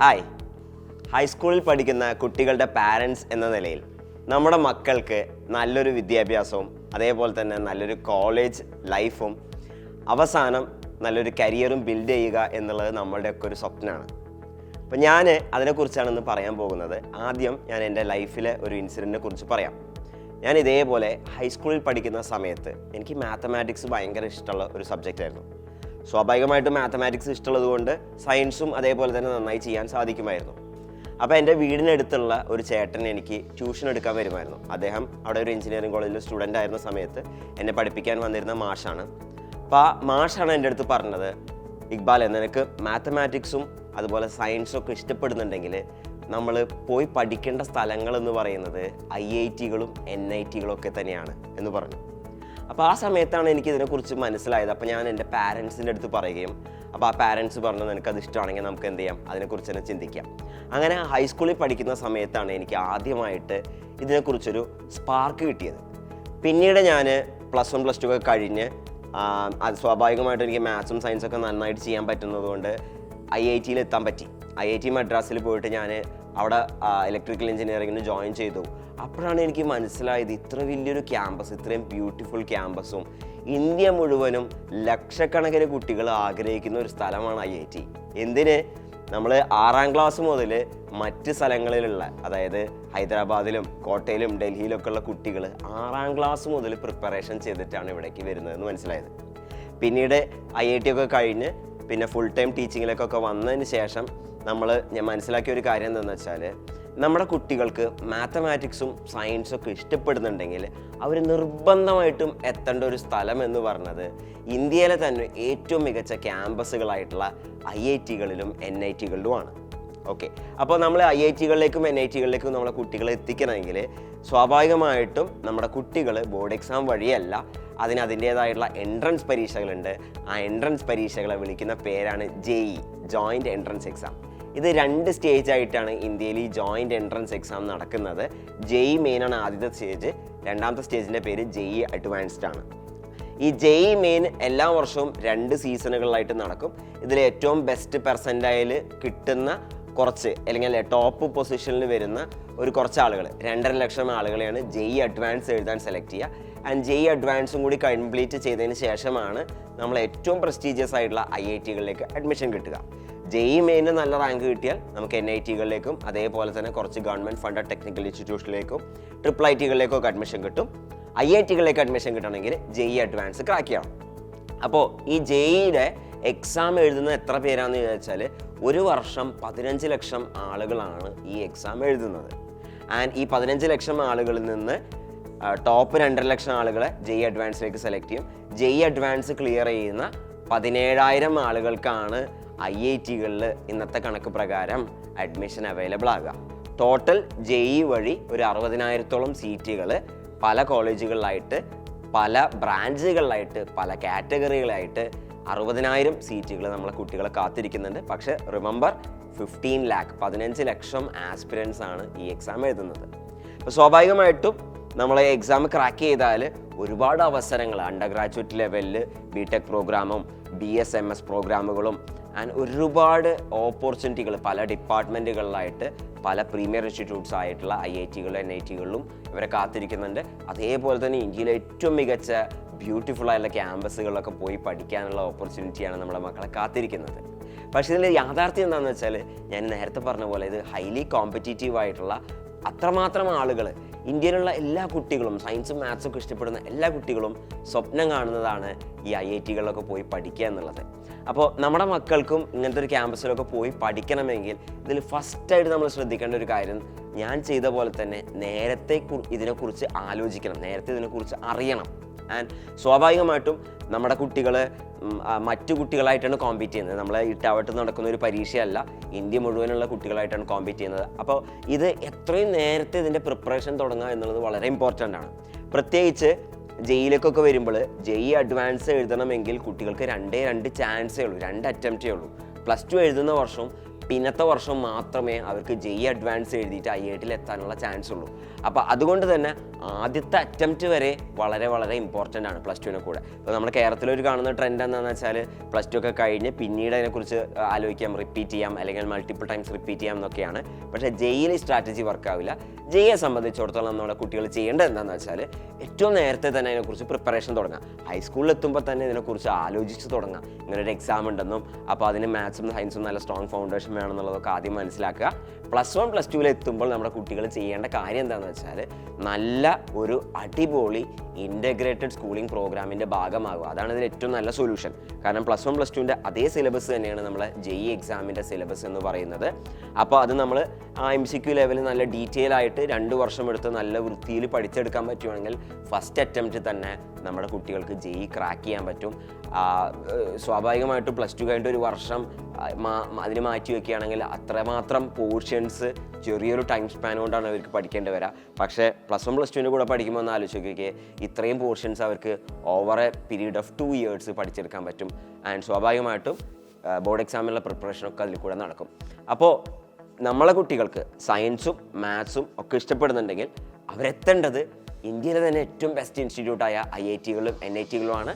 Hi, ഹൈസ്കൂളിൽ പഠിക്കുന്ന കുട്ടികളുടെ പാരൻസ് എന്ന നിലയിൽ നമ്മുടെ മക്കൾക്ക് നല്ലൊരു വിദ്യാഭ്യാസവും അതേപോലെ തന്നെ നല്ലൊരു കോളേജ് ലൈഫും അവസാനം നല്ലൊരു കരിയറും ബിൽഡ് ചെയ്യുക എന്നുള്ളത് നമ്മളുടെയൊക്കെ ഒരു സ്വപ്നമാണ്. അപ്പോൾ ഞാൻ അതിനെക്കുറിച്ചാണ് ഇന്ന് പറയാൻ പോകുന്നത്. ആദ്യം ഞാൻ എൻ്റെ ലൈഫിലെ ഒരു ഇൻസിഡൻറ്റിനെ കുറിച്ച് പറയാം. ഞാൻ ഇതേപോലെ ഹൈസ്കൂളിൽ പഠിക്കുന്ന സമയത്ത് എനിക്ക് മാത്തമാറ്റിക്സ് ഭയങ്കര ഇഷ്ടമുള്ള ഒരു സബ്ജക്റ്റായിരുന്നു. സ്വാഭാവികമായിട്ടും മാത്തമാറ്റിക്സ് ഇഷ്ടമുള്ളത് കൊണ്ട് സയൻസും അതേപോലെ തന്നെ നന്നായി ചെയ്യാൻ സാധിക്കുമായിരുന്നു. അപ്പോൾ എൻ്റെ വീടിനടുത്തുള്ള ഒരു ചേട്ടൻ എനിക്ക് ട്യൂഷൻ എടുക്കാൻ വരുമായിരുന്നു. അദ്ദേഹം അവിടെ ഒരു എഞ്ചിനീയറിംഗ് കോളേജിൽ സ്റ്റുഡൻ്റ് ആയിരുന്ന സമയത്ത് എന്നെ പഠിപ്പിക്കാൻ വന്നിരുന്ന മാഷാണ്. അപ്പോൾ ആ മാഷാണ് എൻ്റെ അടുത്ത് പറഞ്ഞത്, ഇക്ബാൽ, നിനക്ക് മാത്തമാറ്റിക്സും അതുപോലെ സയൻസും ഒക്കെ ഇഷ്ടപ്പെടുന്നുണ്ടെങ്കിൽ നമ്മൾ പോയി പഠിക്കേണ്ട സ്ഥലങ്ങളെന്ന് പറയുന്നത് IITകളും NITകളും ഒക്കെ തന്നെയാണ് എന്ന് പറഞ്ഞു. അപ്പോൾ ആ സമയത്താണ് എനിക്ക് ഇതിനെക്കുറിച്ച് മനസ്സിലായത്. അപ്പോൾ ഞാൻ എൻ്റെ പാരൻസിൻ്റെ അടുത്ത് പറയുകയും അപ്പോൾ ആ പാരൻസ് പറഞ്ഞു, നിനക്കത് ഇഷ്ടമാണെങ്കിൽ നമുക്ക് എന്ത് ചെയ്യാം, അതിനെക്കുറിച്ച് തന്നെ ചിന്തിക്കാം. അങ്ങനെ ഹൈസ്കൂളിൽ പഠിക്കുന്ന സമയത്താണ് എനിക്ക് ആദ്യമായിട്ട് ഇതിനെക്കുറിച്ചൊരു സ്പാർക്ക് കിട്ടിയത്. പിന്നീട് ഞാൻ +1 +2 ഒക്കെ കഴിഞ്ഞ് അത് സ്വാഭാവികമായിട്ടും എനിക്ക് മാത്സും സയൻസൊക്കെ നന്നായിട്ട് ചെയ്യാൻ പറ്റുന്നതുകൊണ്ട് IITയിൽ എത്താൻ പറ്റി. IIT മദ്രാസിൽ പോയിട്ട് ഞാൻ അവിടെ ഇലക്ട്രിക്കൽ എഞ്ചിനീയറിങ്ങിന് ജോയിൻ ചെയ്തു. അപ്പോഴാണ് എനിക്ക് മനസ്സിലായത് ഇത്ര വലിയൊരു ക്യാമ്പസ്, ഇത്രയും ബ്യൂട്ടിഫുൾ ക്യാമ്പസും ഇന്ത്യ മുഴുവനും ലക്ഷക്കണക്കിന് കുട്ടികൾ ആഗ്രഹിക്കുന്ന ഒരു സ്ഥലമാണ് IIT. എന്തിന്, നമ്മൾ 6ാം ക്ലാസ് മുതൽ മറ്റ് സ്ഥലങ്ങളിലുള്ള, അതായത് ഹൈദരാബാദിലും കോട്ടയിലും ഡൽഹിയിലൊക്കെ ഉള്ള കുട്ടികൾ 6ാം ക്ലാസ് മുതൽ പ്രിപ്പറേഷൻ ചെയ്തിട്ടാണ് ഇവിടേക്ക് വരുന്നതെന്ന് മനസ്സിലായത്. പിന്നീട് IIT ഒക്കെ കഴിഞ്ഞ് പിന്നെ ഫുൾ ടൈം ടീച്ചിങ്ങിലേക്കൊക്കെ വന്നതിന് ശേഷം ഞാൻ മനസ്സിലാക്കിയ ഒരു കാര്യം എന്താണെന്ന് വെച്ചാൽ, നമ്മുടെ കുട്ടികൾക്ക് മാത്തമാറ്റിക്സും സയൻസും ഒക്കെ ഇഷ്ടപ്പെടുന്നുണ്ടെങ്കിൽ അവർ നിർബന്ധമായിട്ടും എത്തേണ്ട ഒരു സ്ഥലം എന്ന് പറഞ്ഞത് ഇന്ത്യയിലെ തന്നെ ഏറ്റവും മികച്ച ക്യാമ്പസുകളായിട്ടുള്ള IITകളിലും NITകളിലുമാണ്. ഓക്കെ, അപ്പോൾ നമ്മൾ IITകളിലേക്കും NITകളിലേക്കും നമ്മളെ കുട്ടികളെ എത്തിക്കണമെങ്കിൽ സ്വാഭാവികമായിട്ടും നമ്മുടെ കുട്ടികൾ ബോർഡ് എക്സാം വഴിയല്ല, അതിൻ്റേതായിട്ടുള്ള എൻട്രൻസ് പരീക്ഷകളുണ്ട്. ആ എൻട്രൻസ് പരീക്ഷകളെ വിളിക്കുന്ന പേരാണ് JEE, ജോയിൻറ്റ് എൻട്രൻസ് എക്സാം. ഇത് 2 സ്റ്റേജായിട്ടാണ് ഇന്ത്യയിൽ ഈ ജോയിൻറ്റ് എൻട്രൻസ് എക്സാം നടക്കുന്നത്. JEE മെയിൻ ആണ് ആദ്യത്തെ സ്റ്റേജ്, രണ്ടാമത്തെ സ്റ്റേജിൻ്റെ പേര് JEE അഡ്വാൻസ്ഡ് ആണ്. ഈ JEE മെയിൻ എല്ലാ വർഷവും 2 സീസണുകളിലായിട്ട് നടക്കും. ഇതിൽ ഏറ്റവും ബെസ്റ്റ് പെർസെൻറ്റൈൽ കിട്ടുന്ന കുറച്ച്, അല്ലെങ്കിൽ ടോപ്പ് പൊസിഷനിൽ വരുന്ന കുറച്ച് ആളുകൾ, 2.5 ലക്ഷം ആളുകളെയാണ് JEE അഡ്വാൻസ് എഴുതാൻ സെലക്ട് ചെയ്യുക. ആൻഡ് JEE അഡ്വാൻസും കൂടി കംപ്ലീറ്റ് ചെയ്തതിന് ശേഷമാണ് നമ്മൾ ഏറ്റവും പ്രസ്റ്റീജിയസ് ആയിട്ടുള്ള IITകളിലേക്ക് അഡ്മിഷൻ കിട്ടുക. JEE മെയിന് നല്ല റാങ്ക് കിട്ടിയാൽ നമുക്ക് NITകളിലേക്കും അതേപോലെ തന്നെ കുറച്ച് ഗവൺമെൻറ് ഫണ്ടഡ് ടെക്നിക്കൽ ഇൻസ്റ്റിറ്റ്യൂഷനിലേക്കും IITകളിലേക്കും ഒക്കെ അഡ്മിഷൻ കിട്ടും. IITകളിലേക്ക് അഡ്മിഷൻ കിട്ടണമെങ്കിൽ JEE അഡ്വാൻസ് ക്രാക്ക് ചെയ്യണം. അപ്പോൾ ഈ JEEയുടെ എക്സാം എഴുതുന്ന എത്ര പേരാണെന്ന് ചോദിച്ചാൽ, ഒരു വർഷം 15 ലക്ഷം ആളുകളാണ് ഈ എക്സാം എഴുതുന്നത്. ആൻഡ് ഈ 15 ലക്ഷം ആളുകളിൽ നിന്ന് ടോപ്പ് 2.5 ലക്ഷം ആളുകളെ JEE അഡ്വാൻസിലേക്ക് സെലക്ട് ചെയ്യും. JEE അഡ്വാൻസ് ക്ലിയർ ചെയ്യുന്ന 17,000 ആളുകൾക്കാണ് IITകളിൽ ഇന്നത്തെ കണക്ക് പ്രകാരം അഡ്മിഷൻ അവൈലബിൾ ആകുക. ടോട്ടൽ JEE വഴി ഒരു 60,000-ഓളം സീറ്റുകൾ പല കോളേജുകളിലായിട്ട്, പല ബ്രാഞ്ചുകളിലായിട്ട്, പല കാറ്റഗറികളായിട്ട് 60,000 സീറ്റുകൾ നമ്മളെ കുട്ടികളെ കാത്തിരിക്കുന്നുണ്ട്. പക്ഷേ റിമെമ്പർ, 15 ലക്ഷം ആസ്പിരൻസ് ആണ് ഈ എക്സാം എഴുതുന്നത്. അപ്പോൾ സ്വാഭാവികമായിട്ടും നമ്മൾ എക്സാം ക്രാക്ക് ചെയ്താൽ ഒരുപാട് അവസരങ്ങൾ, അണ്ടർ ഗ്രാജുവേറ്റ് ലെവലിൽ BTech പ്രോഗ്രാമും BSMS പ്രോഗ്രാമുകളും ആൻഡ് ഒരുപാട് ഓപ്പർച്യൂണിറ്റികൾ പല ഡിപ്പാർട്ട്മെൻറ്റുകളിലായിട്ട് പല പ്രീമിയർ ഇൻസ്റ്റിറ്റ്യൂട്ട്സ് ആയിട്ടുള്ള IITകളിലും NITകളിലും ഇവരെ കാത്തിരിക്കുന്നുണ്ട്. അതേപോലെ തന്നെ ഇന്ത്യയിലെ ഏറ്റവും മികച്ച ബ്യൂട്ടിഫുൾ ആയിട്ടുള്ള ക്യാമ്പസുകളിലൊക്കെ പോയി പഠിക്കാനുള്ള ഓപ്പർച്യൂണിറ്റിയാണ് നമ്മുടെ മക്കളെ കാത്തിരിക്കുന്നത്. പക്ഷേ ഇതിൽ യാഥാർത്ഥ്യം എന്താണെന്ന് വെച്ചാൽ, ഞാൻ നേരത്തെ പറഞ്ഞ പോലെ ഇത് ഹൈലി കോമ്പറ്റീറ്റീവ് ആയിട്ടുള്ള അത്രമാത്രം ആളുകൾ, ഇന്ത്യയിലുള്ള എല്ലാ കുട്ടികളും സയൻസും മാത്സും ഒക്കെ ഇഷ്ടപ്പെടുന്ന എല്ലാ കുട്ടികളും സ്വപ്നം കാണുന്നതാണ് ഈ IITകളിലൊക്കെ പോയി പഠിക്കുക എന്നുള്ളത്. അപ്പോൾ നമ്മുടെ മക്കൾക്കും ഇങ്ങനത്തെ ഒരു ക്യാമ്പസിലൊക്കെ പോയി പഠിക്കണമെങ്കിൽ ഇതിൽ ഫസ്റ്റായിട്ട് നമ്മൾ ശ്രദ്ധിക്കേണ്ട ഒരു കാര്യം, ഞാൻ ചെയ്ത പോലെ തന്നെ നേരത്തെ ഇതിനെക്കുറിച്ച് ആലോചിക്കണം, നേരത്തെ ഇതിനെക്കുറിച്ച് അറിയണം. ആൻഡ് സ്വാഭാവികമായിട്ടും നമ്മുടെ കുട്ടികൾ മറ്റു കുട്ടികളായിട്ടാണ് കോമ്പീറ്റ് ചെയ്യുന്നത്. നമ്മളെ ഇട്ടാവട്ട് നടക്കുന്ന ഒരു പരീക്ഷയല്ല, ഇന്ത്യ മുഴുവനുള്ള കുട്ടികളായിട്ടാണ് കോമ്പീറ്റ് ചെയ്യുന്നത്. അപ്പോൾ ഇത് എത്രയും നേരത്തെ ഇതിൻ്റെ പ്രിപ്പറേഷൻ തുടങ്ങുക എന്നുള്ളത് വളരെ ഇമ്പോർട്ടൻ്റ് ആണ്. പ്രത്യേകിച്ച് JEEലേക്കൊക്കെ വരുമ്പോൾ JEE അഡ്വാൻസ് എഴുതണമെങ്കിൽ കുട്ടികൾക്ക് 2 ചാൻസേ ഉള്ളൂ, 2 അറ്റംപ്റ്റേ ഉള്ളൂ. +2 എഴുതുന്ന വർഷവും പിന്നത്തെ വർഷം മാത്രമേ അവർക്ക് അഡ്വാൻസ് എഴുതിയിട്ട് IIT എത്താനുള്ള ചാൻസ് ഉള്ളൂ. അപ്പോൾ അതുകൊണ്ട് തന്നെ ആദ്യത്തെ അറ്റംപ്റ്റ് വരെ വളരെ വളരെ ഇമ്പോർട്ടൻ്റ് ആണ് പ്ലസ് 2 കൂടെ. ഇപ്പോൾ നമ്മുടെ കേരളത്തിലൊരു കാണുന്ന ട്രെൻഡ് എന്താണെന്ന് വെച്ചാൽ പ്ലസ് 2 ഒക്കെ കഴിഞ്ഞ് പിന്നീട് അതിനെക്കുറിച്ച് ആലോചിക്കാം, റിപ്പീറ്റ് ചെയ്യാം, അല്ലെങ്കിൽ മൾട്ടിപ്പിൾ ടൈംസ് റിപ്പീറ്റ് ചെയ്യാം എന്നൊക്കെയാണ്. പക്ഷേ JEE സ്ട്രാറ്റജി വർക്കാവില്ല. JEE സംബന്ധിച്ചിടത്തോളം നമ്മുടെ കുട്ടികൾ ചെയ്യേണ്ടത് എന്താണെന്ന് വെച്ചാൽ ഏറ്റവും നേരത്തെ തന്നെ അതിനെക്കുറിച്ച് പ്രിപ്പറേഷൻ തുടങ്ങാം. ഹൈസ്കൂളിൽ എത്തുമ്പോൾ തന്നെ ഇതിനെക്കുറിച്ച് ആലോചിച്ച് തുടങ്ങാം. ഇങ്ങനൊരു എക്സാം ഉണ്ടെന്നും അപ്പോൾ അതിന് മാത്സും സയൻസും നല്ല സ്ട്രോങ് ഫൗണ്ടേഷൻ വേണമെന്നുള്ളതൊക്കെ ആദ്യം മനസ്സിലാക്കുക. പ്ലസ് 1 പ്ലസ് 2 എത്തുമ്പോൾ നമ്മുടെ കുട്ടികൾ ചെയ്യേണ്ട കാര്യം എന്താണെന്ന് വെച്ചാൽ നല്ല ഒരു അടിപൊളി ഇൻ്റഗ്രേറ്റഡ് സ്കൂളിംഗ് പ്രോഗ്രാമിൻ്റെ ഭാഗമാകുക. അതാണ് ഇതിൽ ഏറ്റവും നല്ല സൊല്യൂഷൻ. കാരണം പ്ലസ് 1 പ്ലസ് 2ൻ്റെ അതേ സിലബസ് തന്നെയാണ് നമ്മളെ JEE എക്സാമിൻ്റെ സിലബസ് എന്ന് പറയുന്നത്. അപ്പോൾ അത് നമ്മൾ MCQ ലെവലിൽ നല്ല ഡീറ്റെയിൽ ആയിട്ട് 2 വർഷം എടുത്ത് നല്ല വൃത്തിയിൽ പഠിച്ചെടുക്കാൻ പറ്റുവാണെങ്കിൽ ഫസ്റ്റ് അറ്റംപ്റ്റ് തന്നെ നമ്മുടെ കുട്ടികൾക്ക് JEE ക്രാക്ക് ചെയ്യാൻ പറ്റും. സ്വാഭാവികമായിട്ടും പ്ലസ് 2 കഴിഞ്ഞിട്ട് ഒരു വർഷം അതിന് മാറ്റി വയ്ക്കുകയാണെങ്കിൽ അത്രമാത്രം പോർഷൻസ് ചെറിയൊരു ടൈം സ്പാൻ കൊണ്ടാണ് അവർക്ക് പഠിക്കേണ്ടി വരിക. പക്ഷേ പ്ലസ് 1 പ്ലസ് 2ൻ്റെ കൂടെ പഠിക്കുമ്പോൾ ഒന്ന് ആലോചിച്ച് നോക്കിയേ, ഇത്രയും പോർഷൻസ് അവർക്ക് over A period of 2 years പഠിച്ചെടുക്കാൻ പറ്റും. ആൻഡ് സ്വാഭാവികമായിട്ടും ബോർഡ് എക്സാമിനുള്ള പ്രിപ്പറേഷനൊക്കെ അതിൽ കൂടെ നടക്കും. അപ്പോൾ നമ്മളെ കുട്ടികൾക്ക് സയൻസും മാത്സും ഒക്കെ ഇഷ്ടപ്പെടുന്നുണ്ടെങ്കിൽ അവരെത്തേണ്ടത് ഇന്ത്യയിലെ തന്നെ ഏറ്റവും ബെസ്റ്റ് ഇൻസ്റ്റിറ്റ്യൂട്ടായ IITകളും NITകളുമാണ്.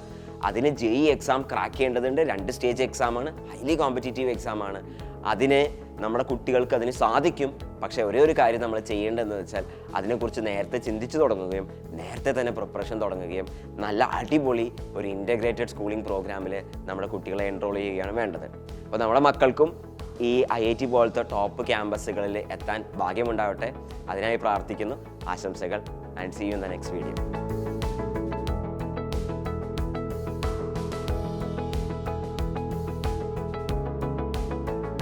അതിന് JEE എക്സാം ക്രാക്ക് ചെയ്യേണ്ടതുണ്ട്. 2 സ്റ്റേജ് എക്സാമാണ്, ഹൈലി കോമ്പറ്റീറ്റീവ് എക്സാമാണ്. അതിന് നമ്മുടെ കുട്ടികൾക്ക് അതിന് സാധിക്കും. പക്ഷേ ഒരേ ഒരു കാര്യം നമ്മൾ ചെയ്യേണ്ടതെന്ന് വെച്ചാൽ അതിനെക്കുറിച്ച് നേരത്തെ ചിന്തിച്ചു തുടങ്ങുകയും നേരത്തെ തന്നെ പ്രിപ്പറേഷൻ തുടങ്ങുകയും നല്ല അടിപൊളി ഒരു ഇൻ്റഗ്രേറ്റഡ് സ്കൂളിംഗ് പ്രോഗ്രാമിൽ നമ്മുടെ കുട്ടികളെ എൻറോൾ ചെയ്യുകയാണ് വേണ്ടത്. അപ്പോൾ നമ്മുടെ മക്കൾക്കും ഈ IIT പോലത്തെ ടോപ്പ് ക്യാമ്പസുകളിൽ എത്താൻ ഭാഗ്യമുണ്ടാവട്ടെ. അതിനായി പ്രാർത്ഥിക്കുന്നു. ആശംസകൾ. And see you in the next video.